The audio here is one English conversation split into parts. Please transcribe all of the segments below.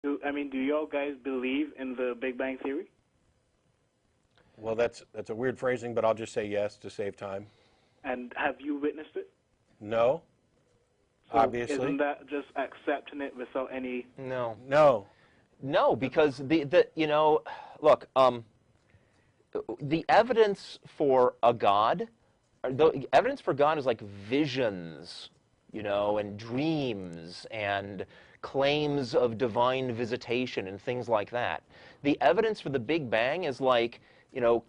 Do y'all guys believe in the Big Bang Theory? Well, that's a weird phrasing, but I'll just say yes to save time. And have you witnessed it? No, So obviously. isn't that just accepting it without any? No. No. No, because look, the evidence for a God, the evidence for God is like visions, and dreams and claims of divine visitation and things like that. The evidence for the Big Bang is like,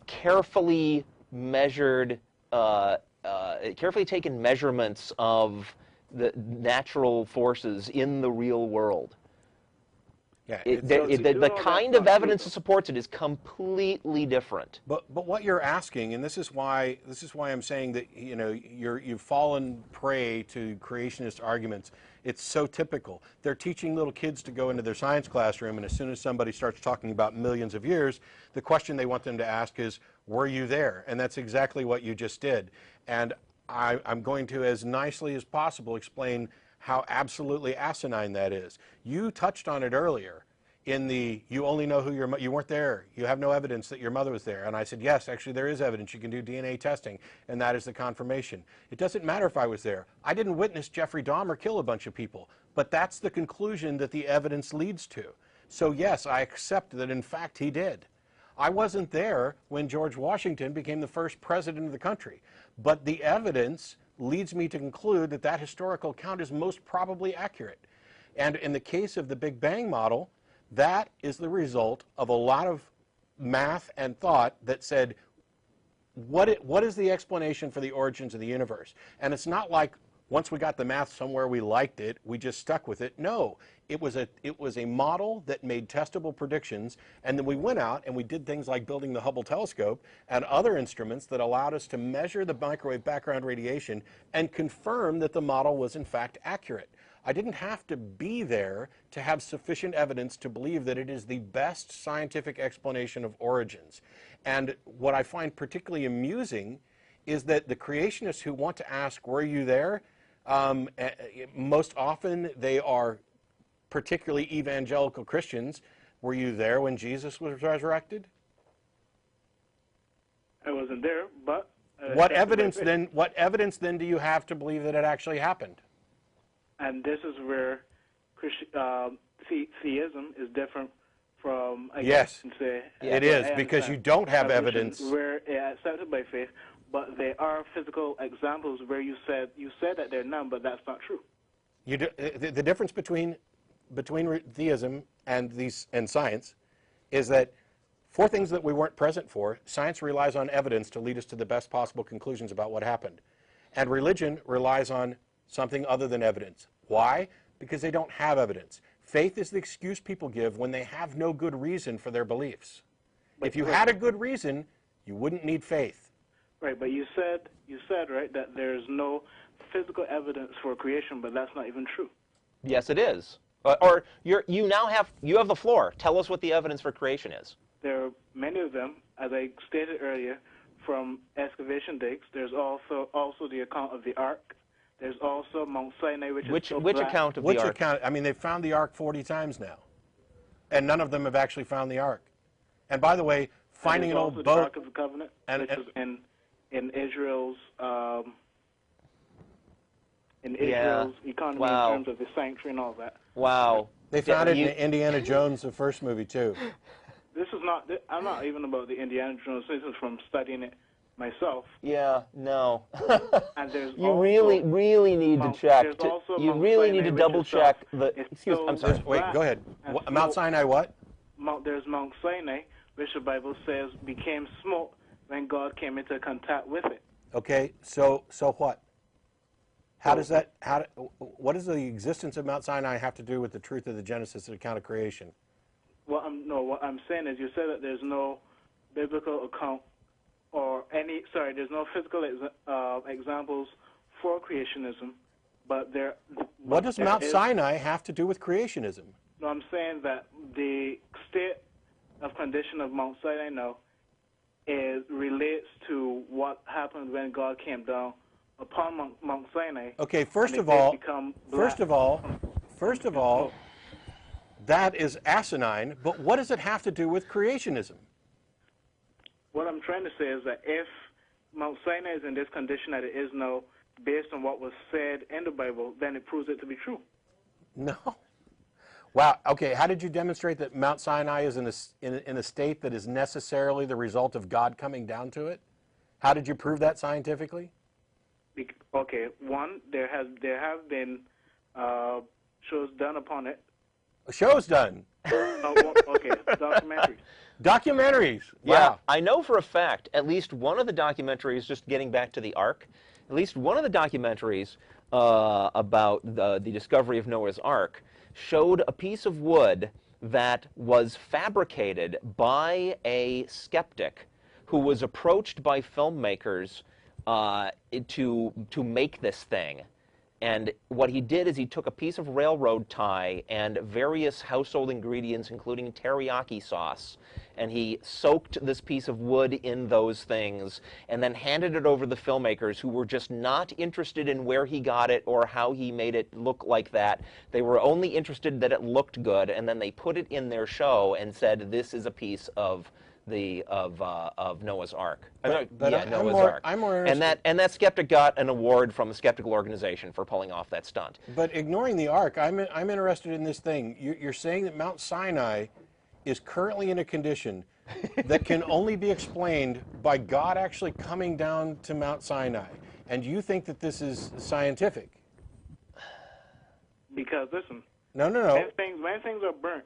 carefully measured, carefully taken measurements of the natural forces in the real world. Yeah, the kind of evidence that supports it is completely different. But what you're asking, and this is why I'm saying that you've fallen prey to creationist arguments. It's so typical. They're teaching little kids to go into their science classroom, and as soon as somebody starts talking about millions of years, the question they want them to ask is, "Were you there?" And that's exactly what you just did. And I'm going to, as nicely as possible, explain how absolutely asinine that is. You touched on it earlier in the, you only know who you weren't there, you have no evidence that your mother was there. And I said, yes, actually there is evidence. You can do DNA testing, and that is the confirmation. It doesn't matter if I was there. I didn't witness Jeffrey Dahmer kill a bunch of people, but that's the conclusion that the evidence leads to. So yes, I accept that in fact he did. I wasn't there when George Washington became the first president of the country, but the evidence leads me to conclude that that historical account is most probably accurate. And in the case of the Big Bang model, that is the result of a lot of math and thought that said, what is the explanation for the origins of the universe? And it's not like once we got the math somewhere we liked it, we just stuck with it. No, it was a model that made testable predictions, and then we went out and we did things like building the Hubble telescope and other instruments that allowed us to measure the microwave background radiation and confirm that the model was in fact accurate. I didn't have to be there to have sufficient evidence to believe that it is the best scientific explanation of origins. And what I find particularly amusing is that the creationists who want to ask, were you there? Most often they are particularly evangelical Christians. Were you there when Jesus was resurrected? I wasn't there, but... What evidence then do you have to believe that it actually happened? And this is where theism is different from, I guess, say, it is, because you don't have evidence. Where it's accepted by faith, but there are physical examples where you said that there are none, but that's not true. The difference between theism and science is that for things that we weren't present for, science relies on evidence to lead us to the best possible conclusions about what happened. And religion relies on something other than evidence. Why? Because they don't have evidence. Faith is the excuse people give when they have no good reason for their beliefs. If you had a good reason, you wouldn't need faith. Right, but you said right that there's no physical evidence for creation, but that's not even true. Yes, it is. Or you have the floor. Tell us what the evidence for creation is. There are many of them, as I stated earlier, from excavation digs. There's also the account of the Ark. There's also Mount Sinai, which account of the Ark? I mean, they've found the Ark 40 times now, and none of them have actually found the Ark. And by the way, finding an old boat. The Ark of the Covenant, which is in Israel's economy in terms of the sanctuary and all that. Wow. They found it in Indiana Jones, the first movie too. This is not. I'm not even about the Indiana Jones. This is from studying it myself. Yeah, no. And there's you really need to check. You really need to double check the. Excuse me. I'm sorry. Wait, go ahead. Mount Sinai, what? There's Mount Sinai, which the Bible says became smoke when God came into contact with it. Okay, so what? How does that? What does the existence of Mount Sinai have to do with the truth of the Genesis account of creation? What I'm saying is, you said that there's no biblical account or there's no physical examples for creationism, but there. What does Mount Sinai have to do with creationism? No, I'm saying that the state of condition of Mount Sinai now relates to what happened when God came down upon Mount Sinai. Okay, first of all, That is asinine, but what does it have to do with creationism? What I'm trying to say is that if Mount Sinai is in this condition that it is now, based on what was said in the Bible, then it proves it to be true. No. Wow. Okay. How did you demonstrate that Mount Sinai is in a state that is necessarily the result of God coming down to it? How did you prove that scientifically? Okay. One, there have been shows done upon it. Shows done. Okay, documentaries. Documentaries. Yeah, Wow. I know for a fact, at least one of the documentaries, just getting back to the Ark, at least one of the documentaries about the discovery of Noah's Ark showed a piece of wood that was fabricated by a skeptic who was approached by filmmakers to make this thing. And what he did is he took a piece of railroad tie and various household ingredients, including teriyaki sauce, and he soaked this piece of wood in those things and then handed it over to the filmmakers, who were just not interested in where he got it or how he made it look like that. They were only interested that it looked good, and then they put it in their show and said, this is a piece of Noah's Ark. Noah's Ark. I'm more interested. And that skeptic got an award from the skeptical organization for pulling off that stunt. But ignoring the Ark, I'm interested in this thing. You're saying that Mount Sinai is currently in a condition that can only be explained by God actually coming down to Mount Sinai. And you think that this is scientific? Because listen, No. when things are burnt,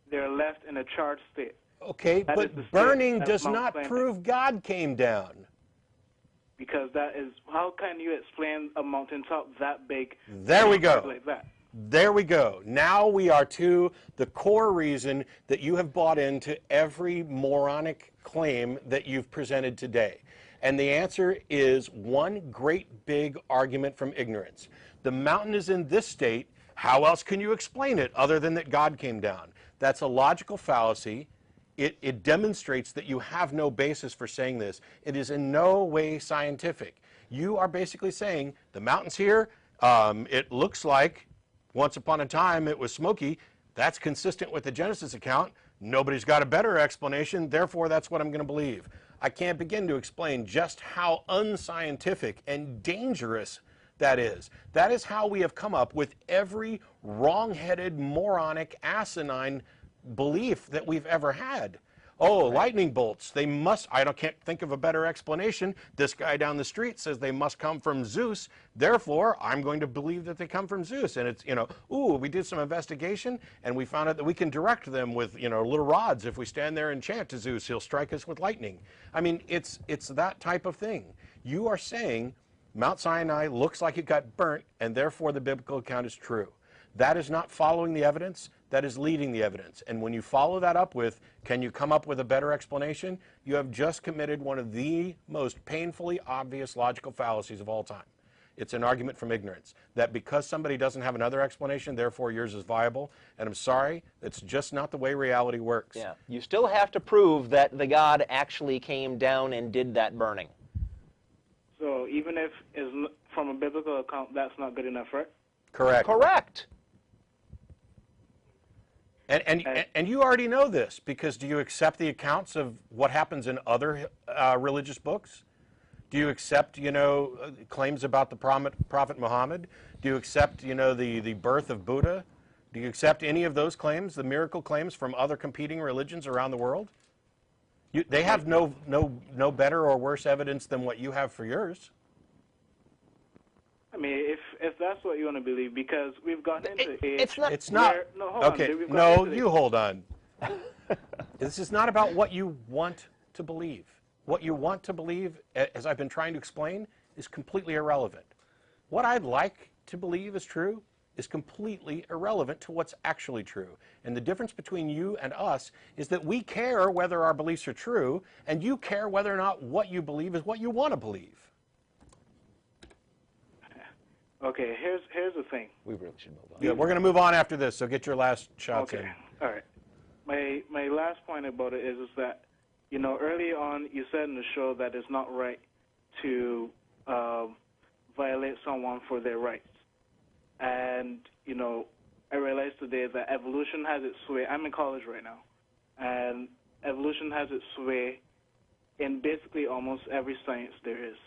they're left in a charged state. Okay, That is the but state burning of does Mount not Sinai. prove God came down. Because that is, how can you explain a mountaintop that big? There we go. Like that. There we go. Now we are to the core reason that you have bought into every moronic claim that you've presented today. And the answer is one great big argument from ignorance. The mountain is in this state. How else can you explain it other than that God came down? That's a logical fallacy. It demonstrates that you have no basis for saying this. It is in no way scientific. You are basically saying the mountain's here. It looks like once upon a time it was smoky. That's consistent with the Genesis account. Nobody's got a better explanation. Therefore, that's what I'm going to believe. I can't begin to explain just how unscientific and dangerous that is. That is how we have come up with every wrong-headed, moronic, asinine belief that we've ever had. Oh, lightning bolts, they must, can't think of a better explanation. This guy down the street says they must come from Zeus, therefore I'm going to believe that they come from Zeus. And it's, we did some investigation and we found out that we can direct them with, little rods. If we stand there and chant to Zeus, he'll strike us with lightning. I mean, it's that type of thing. You are saying Mount Sinai looks like it got burnt and therefore the biblical account is true. That is not following the evidence, that is leading the evidence. And when you follow that up with, can you come up with a better explanation? You have just committed one of the most painfully obvious logical fallacies of all time. It's an argument from ignorance, that because somebody doesn't have another explanation, therefore yours is viable. And I'm sorry, that's just not the way reality works. Yeah, you still have to prove that the God actually came down and did that burning. So even if it's from a biblical account, that's not good enough, right? Correct. Correct. And you already know this, because do you accept the accounts of what happens in other religious books? Do you accept, claims about the Prophet Muhammad? Do you accept, the birth of Buddha? Do you accept any of those claims, the miracle claims from other competing religions around the world? They have no better or worse evidence than what you have for yours. I mean, if that's what you want to believe, because we've gotten into age. It's not. Okay. No, you hold on. This is not about what you want to believe. What you want to believe, as I've been trying to explain, is completely irrelevant. What I'd like to believe is true is completely irrelevant to what's actually true. And the difference between you and us is that we care whether our beliefs are true, and you care whether or not what you believe is what you want to believe. Okay, here's the thing. We really should move on. Yeah, we're going to move on after this, so get your last shots in. All right. My last point about it is that, early on you said in the show that it's not right to violate someone for their rights. And, I realized today that evolution has its sway. I'm in college right now, and evolution has its sway in basically almost every science there is.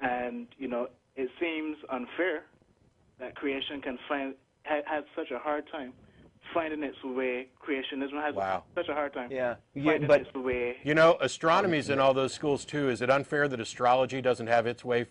And, you know, it seems unfair that creation has such a hard time finding its way. Creationism has such a hard time finding its way. You know, astronomy's in all those schools too. Is it unfair that astrology doesn't have its way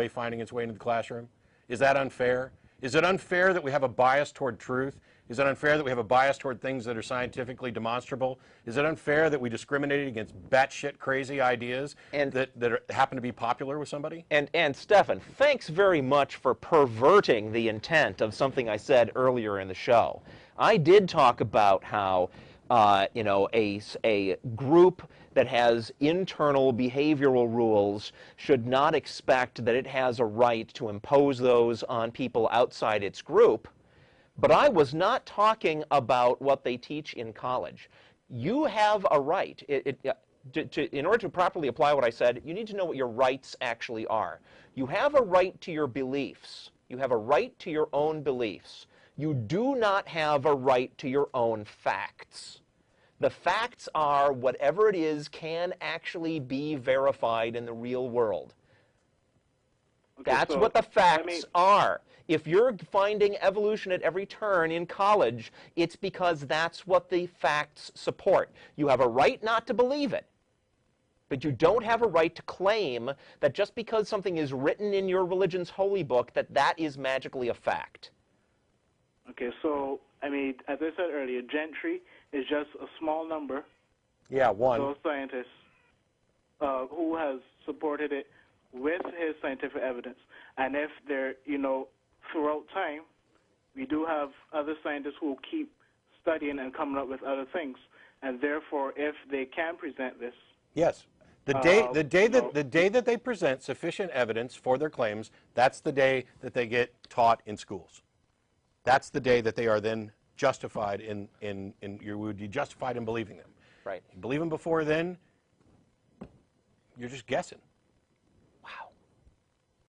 finding its way into the classroom? Is that unfair? Is it unfair that we have a bias toward truth? Is it unfair that we have a bias toward things that are scientifically demonstrable? Is it unfair that we discriminate against batshit crazy ideas that happen to be popular with somebody? And Stefan, thanks very much for perverting the intent of something I said earlier in the show. I did talk about how you know, a group that has internal behavioral rules should not expect that it has a right to impose those on people outside its group. But I was not talking about what they teach in college. You have a right. In order to properly apply what I said, you need to know what your rights actually are. You have a right to your beliefs. You have a right to your own beliefs. You do not have a right to your own facts. The facts are whatever it is can actually be verified in the real world. Okay, that's what the facts are. If you're finding evolution at every turn in college, it's because that's what the facts support. You have a right not to believe it, but you don't have a right to claim that just because something is written in your religion's holy book, that is magically a fact. Okay, so, I mean, as I said earlier, Gentry is just a small number. Yeah, one. Those scientists who has supported it with his scientific evidence. And if they're, you know, throughout time, we do have other scientists who keep studying and coming up with other things. And therefore, if they can present this. Yes. The day that they present sufficient evidence for their claims, that's the day that they get taught in schools. That's the day that they are then justified you would be justified in believing them. Right. You believe them before then, you're just guessing.